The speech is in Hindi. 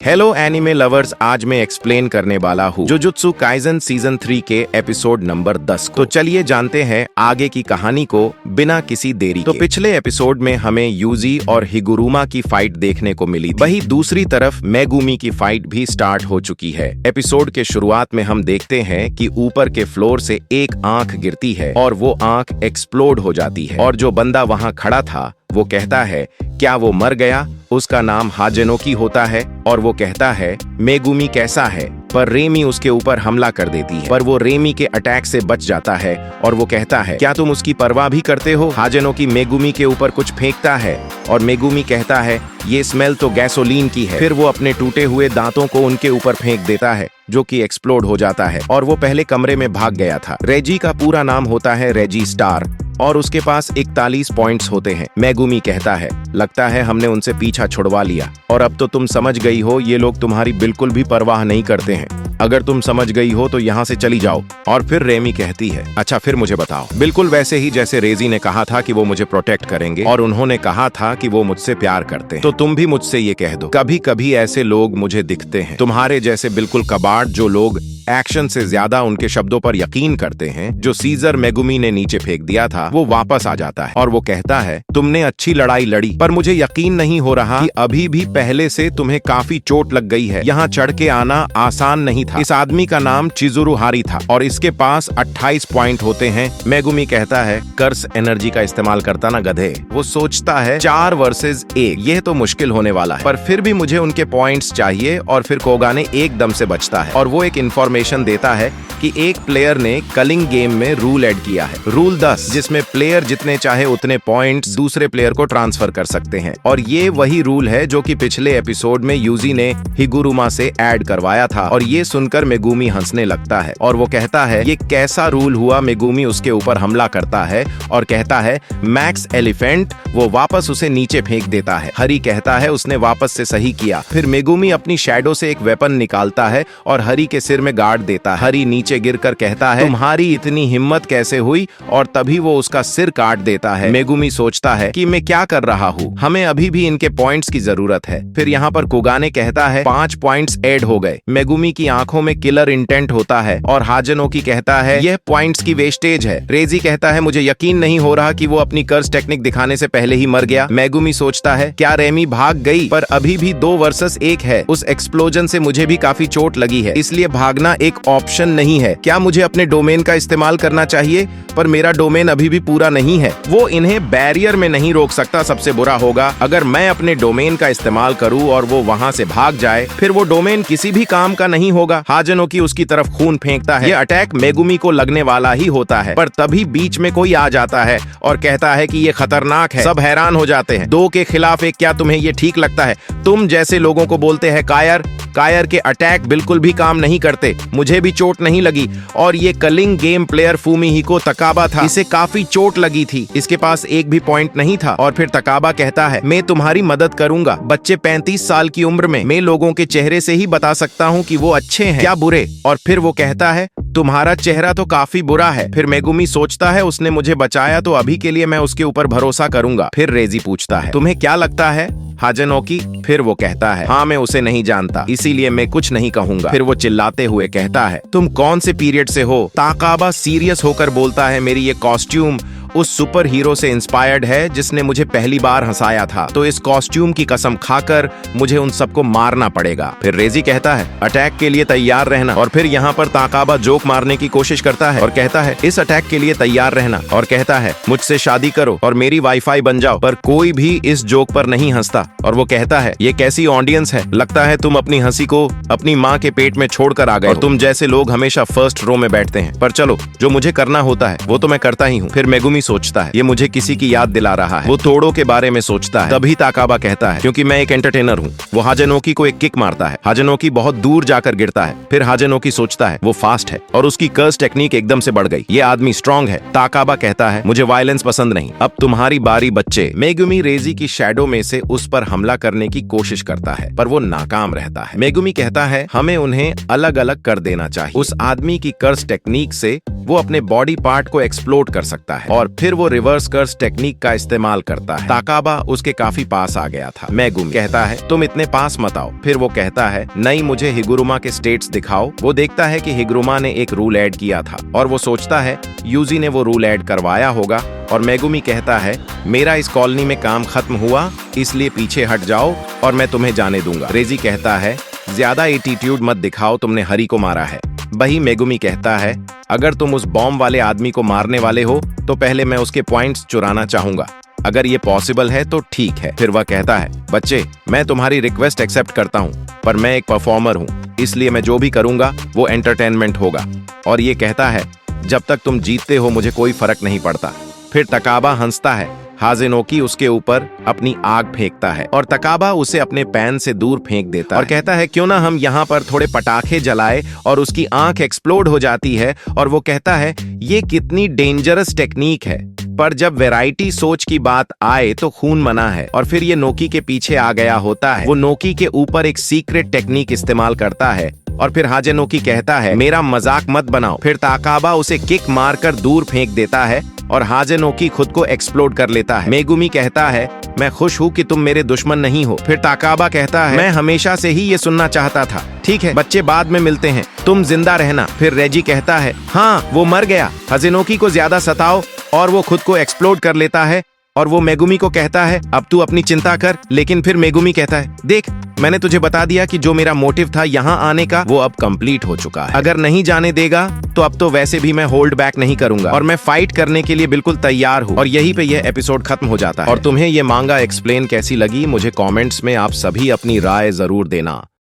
हेलो एनिमे लवर्स, आज मैं एक्सप्लेन करने वाला हूँ जुजुत्सु काइजन सीजन 3 के एपिसोड नंबर 10 को। तो चलिए जानते हैं आगे की कहानी को बिना किसी देरी के। तो पिछले एपिसोड में हमें यूजी और हिगुरुमा की फाइट देखने को मिली, वही दूसरी तरफ मेगुमी की फाइट भी स्टार्ट हो चुकी है। एपिसोड के शुरुआत में हम देखते हैं कि ऊपर के फ्लोर से एक आंख गिरती है और वो आंख एक्सप्लोड हो जाती है और जो बंदा वहां खड़ा था वो कहता है क्या वो मर गया। उसका नाम हाजेनोकी होता है और वो कहता है मेगुमी कैसा है, पर रेमी उसके ऊपर हमला कर देती है, पर वो रेमी के अटैक से बच जाता है और वो कहता है क्या तुम उसकी परवाह भी करते हो। हाजेनोकी मेगुमी के ऊपर कुछ फेंकता है और मेगुमी कहता है ये स्मेल तो गैसोलीन की है। फिर वो अपने टूटे हुए दांतों को उनके ऊपर फेंक देता है जो कि एक्सप्लोड हो जाता है और वो पहले कमरे में भाग गया था। रेजी का पूरा नाम होता है रेजी स्टार और उसके पास 41 पॉइंट्स होते हैं। मेगुमी कहता है लगता है हमने उनसे पीछा छुड़वा लिया और अब तो तुम समझ गई हो ये लोग तुम्हारी बिल्कुल भी परवाह नहीं करते हैं। अगर तुम समझ गई हो तो यहाँ से चली जाओ। और फिर रेमी कहती है अच्छा फिर मुझे बताओ। बिल्कुल वैसे ही जैसे रेजी ने कहा था कि वो मुझे प्रोटेक्ट करेंगे और उन्होंने कहा था कि वो मुझसे प्यार करते हैं, तो तुम भी मुझसे ये कह दो। कभी कभी ऐसे लोग मुझे दिखते हैं, तुम्हारे जैसे बिल्कुल कबाड़ जो लोग एक्शन से ज्यादा उनके शब्दों पर यकीन करते हैं। जो सीजर मेगुमी ने नीचे फेंक दिया था वो वापस आ जाता है और वो कहता है तुमने अच्छी लड़ाई लड़ी, पर मुझे यकीन नहीं हो रहा कि अभी भी पहले से तुम्हें काफी चोट लग गई है। यहाँ चढ़ के आना आसान नहीं था। इस आदमी का नाम चिजुरु हारी था और इसके पास 28 पॉइंट होते हैं। मेगुमी कहता है कर्स एनर्जी का इस्तेमाल करता ना गधे। वो सोचता है 4 वर्सेस 1 यह तो मुश्किल होने वाला है, पर फिर भी मुझे उनके पॉइंट्स चाहिए। और फिर कोगाने एकदम से बचता है और वो एक इन्फॉर्मेशन देता है कि एक प्लेयर ने कलिंग गेम में रूल ऐड किया है, रूल 10, जिसमें प्लेयर जितने चाहे उतने पॉइंट्स दूसरे प्लेयर को ट्रांसफर कर सकते हैं। और ये वही रूल है जो कि पिछले एपिसोड में यूजी ने हिगुरुमा से ऐड करवाया था। और ये सुनकर मेगुमी हंसने लगता है और वो कहता है ये कैसा रूल हुआ। मेगुमी उसके ऊपर हमला करता है और कहता है मैक्स एलिफेंट। वो वापस उसे नीचे फेंक देता है। हरी कहता है उसने वापस से सही किया। फिर मेगुमी अपनी शैडो से एक वेपन निकालता है और हरी के सिर में गाड़ देता है। हरी नीचे गिरकर कहता है तुम्हारी इतनी हिम्मत कैसे हुई, और तभी वो उसका सिर काट देता है। मेगुमी सोचता है कि मैं क्या कर रहा हूँ, हमें अभी भी इनके पॉइंट्स की जरूरत है। फिर यहाँ पर कोगाने कहता है 5 पॉइंट्स ऐड हो गए। मेगुमी की आंखों में किलर इंटेंट होता है और हाजेनोकी कहता है यह पॉइंट्स की वेस्टेज है। रेजी कहता है मुझे यकीन नहीं हो रहा कि वो अपनी कर्स टेक्निक दिखाने से पहले ही मर गया। मेगुमी सोचता है क्या रेमी भाग गई, पर अभी भी 2 वर्सेस 1 है। उस एक्सप्लोजन से मुझे भी काफी चोट लगी है, इसलिए भागना एक ऑप्शन नहीं है। क्या मुझे अपने डोमेन का इस्तेमाल करना चाहिए, पर मेरा डोमेन अभी भी पूरा नहीं है। वो इन्हें बैरियर में नहीं रोक सकता। सबसे बुरा होगा अगर मैं अपने डोमेन का इस्तेमाल करूं और वो वहां से भाग जाए, फिर वो डोमेन किसी भी काम का नहीं होगा। हाजेनोकी उसकी तरफ खून फेंकता है। ये अटैक मेगुमी को लगने वाला ही होता है, पर तभी बीच में कोई आ जाता है और कहता है कि ये खतरनाक है। सब हैरान हो जाते हैं। 2 के खिलाफ 1, क्या तुम्हें ये ठीक लगता है? तुम जैसे लोगों को बोलते हैं कायर। कायर के अटैक बिल्कुल भी काम नहीं करते। मुझे भी चोट नहीं लगी और ये कलिंग गेम प्लेयर फूमिहिको तकाबा था, इसे काफी चोट लगी थी। इसके पास एक भी पॉइंट नहीं था। और फिर तकाबा कहता है मैं तुम्हारी मदद करूंगा। बच्चे 35 साल की उम्र में मैं लोगों के चेहरे से ही बता सकता हूँ कि वो अच्छे हैं क्या बुरे। और फिर वो कहता है तुम्हारा चेहरा तो काफी बुरा है। फिर मेगुमी सोचता है उसने मुझे बचाया तो अभी के लिए मैं उसके ऊपर भरोसा करूंगा। फिर रेजी पूछता है तुम्हें क्या लगता है हाजेनोकी? फिर वो कहता है हाँ मैं उसे नहीं जानता, इसीलिए मैं कुछ नहीं कहूंगा। फिर वो चिल्लाते हुए कहता है तुम कौन से पीरियड से हो? ताकाबा सीरियस होकर बोलता है मेरी ये कॉस्ट्यूम उस सुपर हीरो से इंस्पायर्ड है जिसने मुझे पहली बार हंसाया था, तो इस कॉस्ट्यूम की कसम खाकर मुझे उन सबको मारना पड़ेगा। फिर रेजी कहता है अटैक के लिए तैयार रहना। और फिर यहाँ पर ताकाबा जोक मारने की कोशिश करता है और कहता है इस अटैक के लिए तैयार रहना, और कहता है मुझसे शादी करो और मेरी वाईफाई बन जाओ। पर कोई भी इस जोक पर नहीं हंसता और वो कहता है ये कैसी ऑडियंस है, लगता है तुम अपनी हंसी को अपनी माँ के पेट में छोड़कर आ गए और तुम जैसे लोग हमेशा फर्स्ट रो में बैठते हैं। पर चलो जो मुझे करना होता है वो तो मैं करता ही हूँ। फिर मेगुमी सोचता है ये मुझे किसी की याद दिला रहा है। वो तोड़ो के बारे में सोचता है। तभी ताकाबा कहता है क्योंकि मैं एक एंटरटेनर हूँ। वो हाजेनोकी को एक किक मारता है। हाजेनोकी बहुत दूर जाकर गिरता है। फिर हाजेनोकी सोचता है वो फास्ट है और उसकी कर्स टेक्निक एकदम से बढ़ गई। ये आदमी स्ट्रांग है। ताकाबा कहता है मुझे वायलेंस पसंद नहीं, अब तुम्हारी बारी बच्चे। मेगुमी रेजी की शैडो में से उस पर हमला करने की कोशिश करता है, पर वो नाकाम रहता है। मेगुमी कहता है हमें उन्हें अलग अलग कर देना चाहिए। उस आदमी की कर्स टेक्निक से वो अपने बॉडी पार्ट को एक्सप्लोड कर सकता है और फिर वो रिवर्स कर्स टेक्निक का इस्तेमाल करता है। ताकाबा उसके काफी पास आ गया था। मेगुमी कहता है तुम इतने पास मत आओ। फिर वो कहता है नहीं, मुझे हिगुरुमा के स्टेट्स दिखाओ। वो देखता है कि हिगुरुमा ने एक रूल ऐड किया था और वो सोचता है यूजी ने वो रूल ऐड करवाया होगा। और मेगुमी कहता है मेरा इस कॉलोनी में काम खत्म हुआ, इसलिए पीछे हट जाओ और मैं तुम्हें जाने दूंगा। रेजी कहता है ज्यादा एटीट्यूड मत दिखाओ, तुमने हरी को मारा है। वही मेगुमी कहता है अगर तुम उस बॉम्ब वाले आदमी को मारने वाले हो तो पहले मैं उसके पॉइंट्स चुराना चाहूंगा। अगर ये पॉसिबल है तो ठीक है। फिर वह कहता है बच्चे, मैं तुम्हारी रिक्वेस्ट एक्सेप्ट करता हूँ, पर मैं एक परफॉर्मर हूँ, इसलिए मैं जो भी करूंगा वो एंटरटेनमेंट होगा। और ये कहता है जब तक तुम जीतते हो मुझे कोई फर्क नहीं पड़ता। फिर तकाबा हंसता है। हाजेनोकी उसके ऊपर अपनी आग फेंकता है और तकाबा उसे अपने पैन से दूर फेंक देता है और कहता है क्यों ना हम यहाँ पर थोड़े पटाखे जलाए, और उसकी आंख एक्सप्लोड हो जाती है। और वो कहता है ये कितनी डेंजरस टेक्निक है, पर जब वैरायटी सोच की बात आए तो खून मना है। और फिर ये नोकी के पीछे आ गया होता है। वो नोकी के ऊपर एक सीक्रेट टेक्निक इस्तेमाल करता है और फिर हाजेनोकी कहता है मेरा मजाक मत बनाओ। फिर ताकाबा उसे किक मारकर दूर फेंक देता है और हाजेनोकी खुद को एक्सप्लोड कर लेता है। मेगुमी कहता है मैं खुश हूँ कि तुम मेरे दुश्मन नहीं हो। फिर ताकाबा कहता है मैं हमेशा से ही ये सुनना चाहता था। ठीक है बच्चे, बाद में मिलते हैं, तुम जिंदा रहना। फिर रेजी कहता है हाँ वो मर गया, हाजेनोकी को ज्यादा सताओ, और वो खुद को एक्सप्लोड कर लेता है। और वो मेगुमी को कहता है अब तू अपनी चिंता कर। लेकिन फिर मेगुमी कहता है देख, मैंने तुझे बता दिया कि जो मेरा मोटिव था यहाँ आने का वो अब कंप्लीट हो चुका है। अगर नहीं जाने देगा तो अब तो वैसे भी मैं होल्ड बैक नहीं करूंगा और मैं फाइट करने के लिए बिल्कुल तैयार हूँ। और यहीं पे यह एपिसोड खत्म हो जाता है। और तुम्हें ये मांगा एक्सप्लेन कैसी लगी मुझे कमेंट्स में आप सभी अपनी राय जरूर देना।